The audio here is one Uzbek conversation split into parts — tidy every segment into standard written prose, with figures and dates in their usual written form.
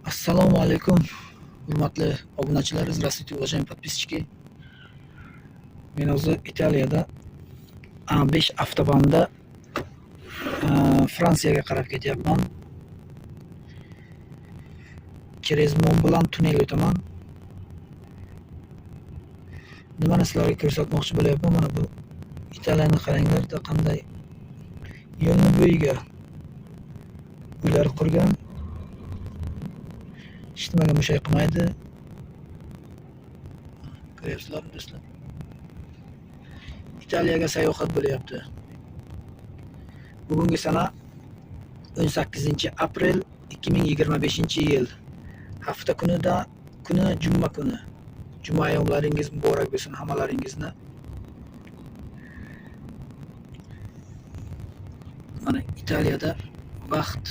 Assalomu alaykum, hurmatli obunachilar, здравствуйте, уважаемые подписчики. Men o'zi Italiyada 5 hafta davomida Fransiyaga qarab ketyapman. Через Mont-Blanc tunneli o'taman. Nimani sizlarga ko'rsatmoqchi bo'lyapman? Mana bu Italiyani qaranglar, qanday yo'lni bo'yiga uylar qurgan. Hech nimaga mushay qilmaydi. Ko'ryapsizlarmi do'stlar? Italiyaga sayohat bo'lyapti. Bugungi sana 18-aprel 2025-yil. Hafta kuni juma kuni. Juma ayyomlaringiz muborak bo'lsin hammalaringizni. Mana Italiyada vaqt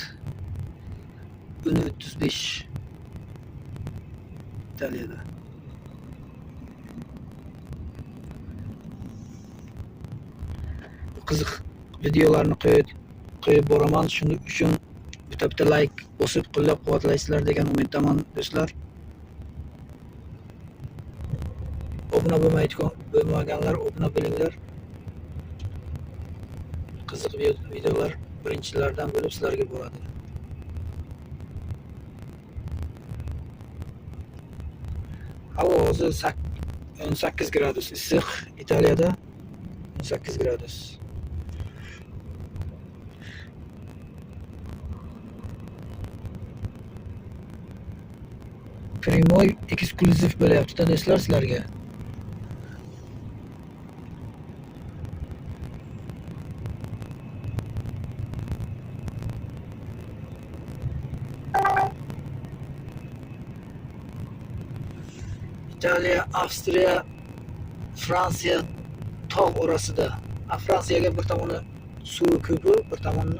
10:35. Italiyada. Qiziq videolarni qo'yib boraman. Shuning uchun bitta like bosib qo'llab-quvvatlaysizlar degan umiddaman do'stlar. Obuna bo'lmaganlar obuna bo'linglar. Qiziq videolar birinchilardan bo'lib sizlarga bo'ladi. Havo hozir 18 gradus issiq, Italiyada 18 gradus. Primoy eksklyuziv bo'lyapti do'stlar sizlarga. Italiya, Avstriya, Fransiya tog' orasida. Fransiyaga bir tomoni suv ko'pi, bir tomoni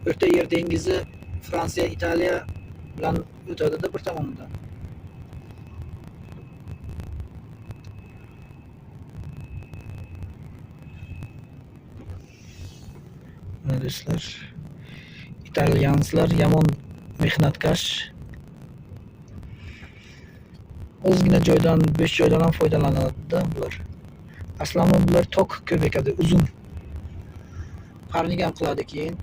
O'rta Yer dengizi Fransiya, Italiya bilan o'tadi-da bir tomonidan. Mana do'stlar, italyanslar yomon mehnatkash. Ozgina joydan, bo'sh joydan ham foydalanadi-da bular. Aslida bular tok ko'p ekadi, uzun. Qarniga ham qiladi keyin.